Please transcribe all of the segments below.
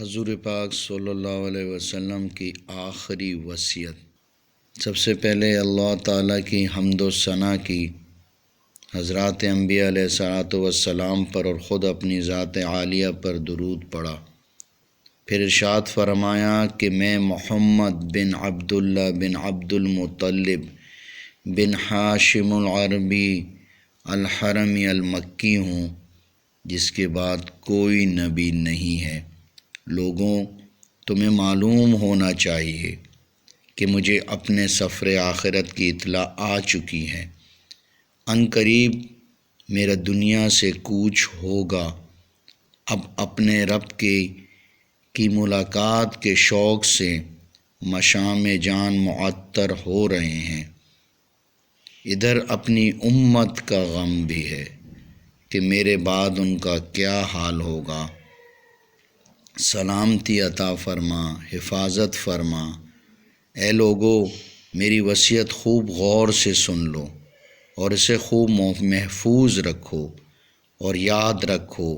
حضور پاک صلی اللہ علیہ وسلم کی آخری وصیت۔ سب سے پہلے اللہ تعالیٰ کی حمد و ثنا کی، حضرات انبیاء علیہ الصلوۃ والسلام پر اور خود اپنی ذات عالیہ پر درود پڑھا۔ پھر ارشاد فرمایا کہ میں محمد بن عبداللہ بن عبد المطلب بن ہاشم العربی الحرمی المکی ہوں، جس کے بعد کوئی نبی نہیں ہے۔ لوگوں، تمہیں معلوم ہونا چاہیے کہ مجھے اپنے سفر آخرت کی اطلاع آ چکی ہے۔ عنقریب میرا دنیا سے کوچ ہوگا۔ اب اپنے رب کی ملاقات کے شوق سے مشام جان معطر ہو رہے ہیں۔ ادھر اپنی امت کا غم بھی ہے کہ میرے بعد ان کا کیا حال ہوگا۔ سلامتی عطا فرما، حفاظت فرما۔ اے لوگو، میری وصیت خوب غور سے سن لو اور اسے خوب محفوظ رکھو اور یاد رکھو،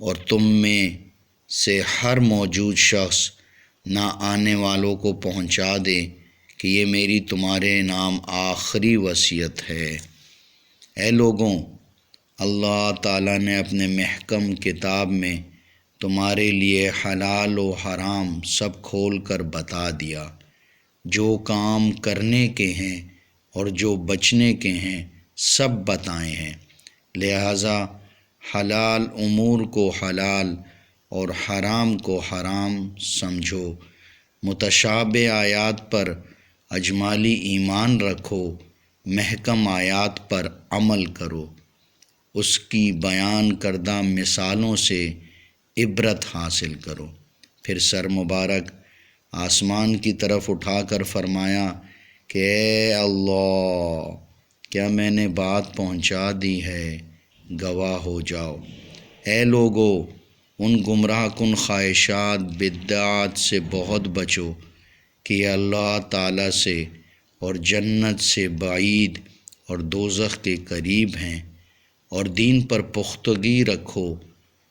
اور تم میں سے ہر موجود شخص نہ آنے والوں کو پہنچا دے کہ یہ میری تمہارے نام آخری وصیت ہے۔ اے لوگوں، اللہ تعالیٰ نے اپنے محکم کتاب میں تمہارے لیے حلال و حرام سب کھول کر بتا دیا۔ جو کام کرنے کے ہیں اور جو بچنے کے ہیں سب بتائے ہیں، لہٰذا حلال امور کو حلال اور حرام کو حرام سمجھو۔ متشابہ آیات پر اجمالی ایمان رکھو، محکم آیات پر عمل کرو، اس کی بیان کردہ مثالوں سے عبرت حاصل کرو۔ پھر سر مبارک آسمان کی طرف اٹھا کر فرمایا کہ اے اللہ، کیا میں نے بات پہنچا دی ہے؟ گواہ ہو جاؤ۔ اے لوگو، ان گمراہ کن خواہشات بدعات سے بہت بچو کہ یہ اللہ تعالیٰ سے اور جنت سے بعید اور دوزخ کے قریب ہیں، اور دین پر پختگی رکھو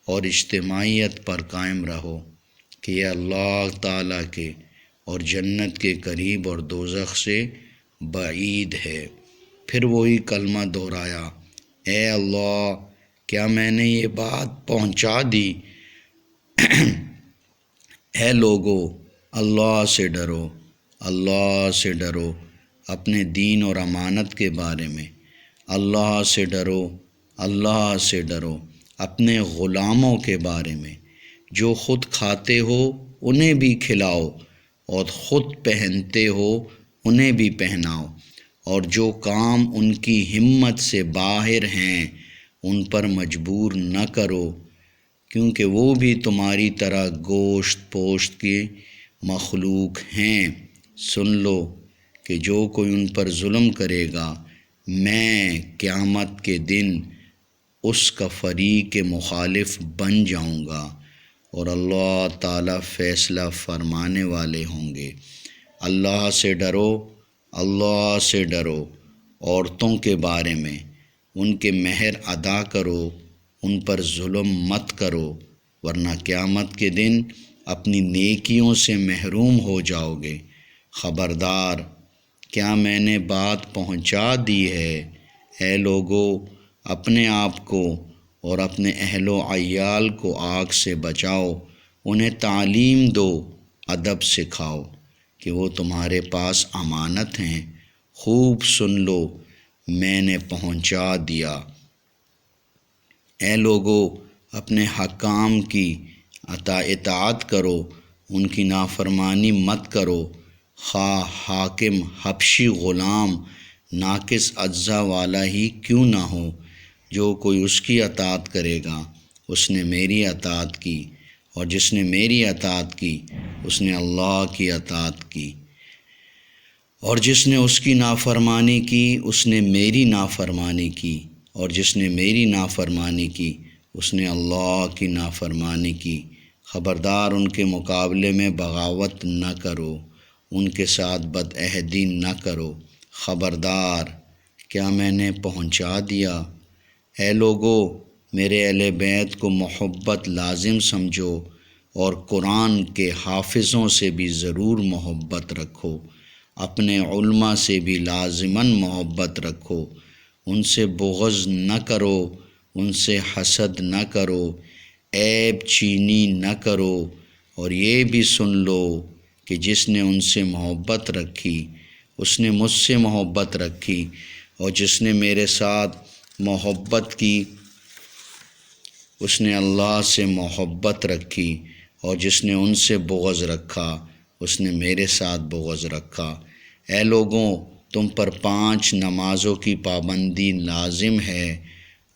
اور اجتماعیت پر قائم رہو کہ یہ اللہ تعالیٰ کے اور جنت کے قریب اور دوزخ سے بعید ہے۔ پھر وہی کلمہ دہرایا، اے اللہ، کیا میں نے یہ بات پہنچا دی؟ اے لوگو، اللہ سے ڈرو، اللہ سے ڈرو اپنے دین اور امانت کے بارے میں۔ اللہ سے ڈرو، اللہ سے ڈرو اپنے غلاموں کے بارے میں۔ جو خود کھاتے ہو انہیں بھی کھلاؤ، اور خود پہنتے ہو انہیں بھی پہناؤ، اور جو کام ان کی ہمت سے باہر ہیں ان پر مجبور نہ کرو، کیونکہ وہ بھی تمہاری طرح گوشت پوشت کی مخلوق ہیں۔ سن لو کہ جو کوئی ان پر ظلم کرے گا، میں قیامت کے دن اس کا فریق مخالف بن جاؤں گا، اور اللہ تعالیٰ فیصلہ فرمانے والے ہوں گے۔ اللہ سے ڈرو، اللہ سے ڈرو۔ عورتوں کے بارے میں، ان کے مہر ادا کرو، ان پر ظلم مت کرو، ورنہ قیامت کے دن اپنی نیکیوں سے محروم ہو جاؤ گے۔ خبردار، کیا میں نے بات پہنچا دی ہے؟ اے لوگو، اپنے آپ کو اور اپنے اہل و عیال کو آگ سے بچاؤ، انہیں تعلیم دو، ادب سکھاؤ کہ وہ تمہارے پاس امانت ہیں۔ خوب سن لو، میں نے پہنچا دیا۔ اے لوگو، اپنے حکام کی اطاعت کرو، ان کی نافرمانی مت کرو، خواہ حاکم حبشی غلام ناقص اجزا والا ہی کیوں نہ ہو۔ جو کوئی اس کی اطاعت کرے گا اس نے میری اطاعت کی، اور جس نے میری اطاعت کی اس نے اللہ کی اطاعت کی، اور جس نے اس کی نافرمانی کی اس نے میری نافرمانی کی، اور جس نے میری نافرمانی کی اس نے اللہ کی نافرمانی کی۔ خبردار، ان کے مقابلے میں بغاوت نہ کرو، ان کے ساتھ بد عہدی نہ کرو۔ خبردار، کیا میں نے پہنچا دیا؟ اے لوگو، میرے اہل بیت کو محبت لازم سمجھو، اور قرآن کے حافظوں سے بھی ضرور محبت رکھو، اپنے علماء سے بھی لازماً محبت رکھو، ان سے بغض نہ کرو، ان سے حسد نہ کرو، عیب چینی نہ کرو، اور یہ بھی سن لو کہ جس نے ان سے محبت رکھی اس نے مجھ سے محبت رکھی، اور جس نے میرے ساتھ محبت کی اس نے اللہ سے محبت رکھی، اور جس نے ان سے بغض رکھا اس نے میرے ساتھ بغض رکھا۔ اے لوگوں، تم پر 5 نمازوں کی پابندی لازم ہے،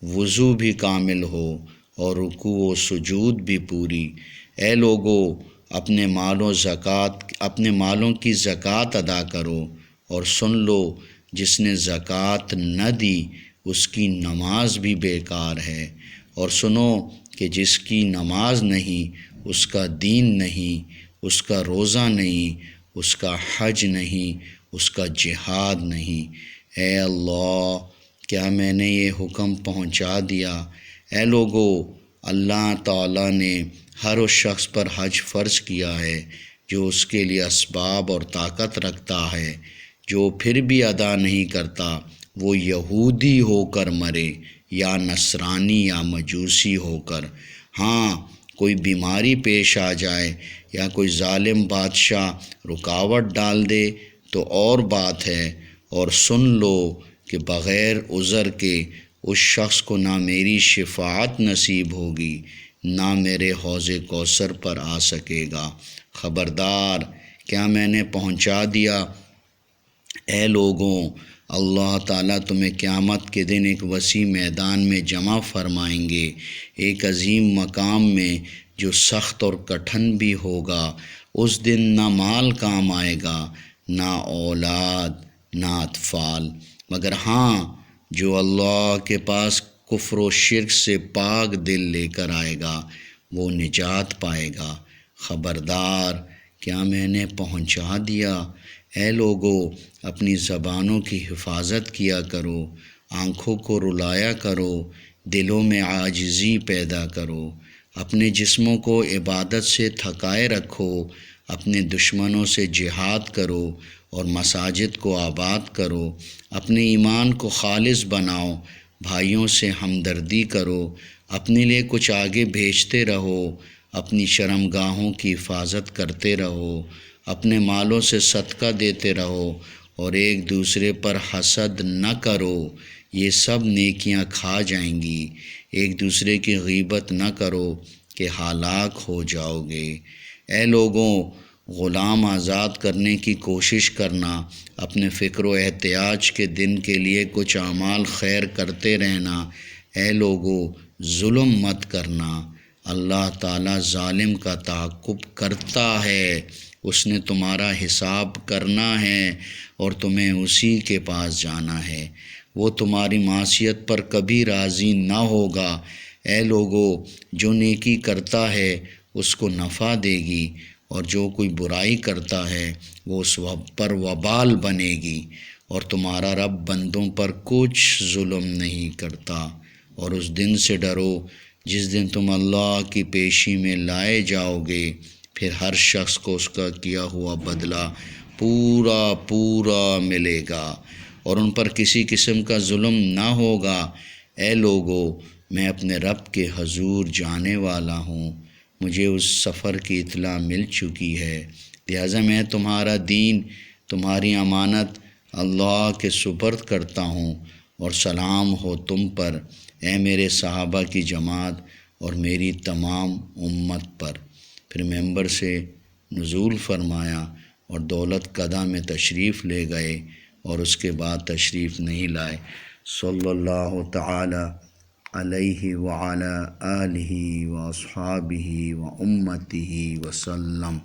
وضو بھی کامل ہو اور رکوع و سجود بھی پوری۔ اے لوگوں، اپنے مالوں کی زکوٰۃ ادا کرو، اور سن لو جس نے زکوٰۃ نہ دی اس کی نماز بھی بیکار ہے، اور سنو کہ جس کی نماز نہیں، اس کا دین نہیں، اس کا روزہ نہیں، اس کا حج نہیں، اس کا جہاد نہیں۔ اے اللہ، کیا میں نے یہ حکم پہنچا دیا؟ اے لوگو، اللہ تعالیٰ نے ہر اس شخص پر حج فرض کیا ہے جو اس کے لیے اسباب اور طاقت رکھتا ہے، جو پھر بھی ادا نہیں کرتا وہ یہودی ہو کر مرے یا نصرانی یا مجوسی ہو کر۔ ہاں، کوئی بیماری پیش آ جائے یا کوئی ظالم بادشاہ رکاوٹ ڈال دے تو اور بات ہے، اور سن لو کہ بغیر عذر کے اس شخص کو نہ میری شفاعت نصیب ہوگی نہ میرے حوض کوثر پر آ سکے گا۔ خبردار، کیا میں نے پہنچا دیا؟ اے لوگوں، اللہ تعالیٰ تمہیں قیامت کے دن ایک وسیع میدان میں جمع فرمائیں گے، ایک عظیم مقام میں جو سخت اور کٹھن بھی ہوگا۔ اس دن نہ مال کام آئے گا، نہ اولاد، نہ اطفال، مگر ہاں جو اللہ کے پاس کفر و شرک سے پاک دل لے کر آئے گا وہ نجات پائے گا۔ خبردار، کیا میں نے پہنچا دیا؟ اے لوگو، اپنی زبانوں کی حفاظت کیا کرو، آنکھوں کو رلایا کرو، دلوں میں عاجزی پیدا کرو، اپنے جسموں کو عبادت سے تھکائے رکھو، اپنے دشمنوں سے جہاد کرو اور مساجد کو آباد کرو، اپنے ایمان کو خالص بناؤ، بھائیوں سے ہمدردی کرو، اپنے لیے کچھ آگے بھیجتے رہو، اپنی شرمگاہوں کی حفاظت کرتے رہو، اپنے مالوں سے صدقہ دیتے رہو، اور ایک دوسرے پر حسد نہ کرو، یہ سب نیکیاں کھا جائیں گی۔ ایک دوسرے کی غیبت نہ کرو کہ ہلاک ہو جاؤ گے۔ اے لوگوں، غلام آزاد کرنے کی کوشش کرنا، اپنے فکر و احتیاج کے دن کے لیے کچھ اعمال خیر کرتے رہنا۔ اے لوگو، ظلم مت کرنا، اللہ تعالیٰ ظالم کا تعاقب کرتا ہے، اس نے تمہارا حساب کرنا ہے اور تمہیں اسی کے پاس جانا ہے، وہ تمہاری معصیت پر کبھی راضی نہ ہوگا۔ اے لوگو، جو نیکی کرتا ہے اس کو نفع دے گی، اور جو کوئی برائی کرتا ہے وہ اس پر وبال بنے گی، اور تمہارا رب بندوں پر کچھ ظلم نہیں کرتا۔ اور اس دن سے ڈرو جس دن تم اللہ کی پیشی میں لائے جاؤ گے، پھر ہر شخص کو اس کا کیا ہوا بدلہ پورا پورا ملے گا، اور ان پر کسی قسم کا ظلم نہ ہوگا۔ اے لوگو، میں اپنے رب کے حضور جانے والا ہوں، مجھے اس سفر کی اطلاع مل چکی ہے، لہٰذا میں تمہارا دین، تمہاری امانت اللہ کے سپرد کرتا ہوں، اور سلام ہو تم پر، اے میرے صحابہ کی جماعت اور میری تمام امت پر۔ پھر ممبر سے نزول فرمایا اور دولت قدہ میں تشریف لے گئے، اور اس کے بعد تشریف نہیں لائے۔ صلی اللہ تعالی علیہ وعلی آلہ واصحابہ و امتہ وسلم۔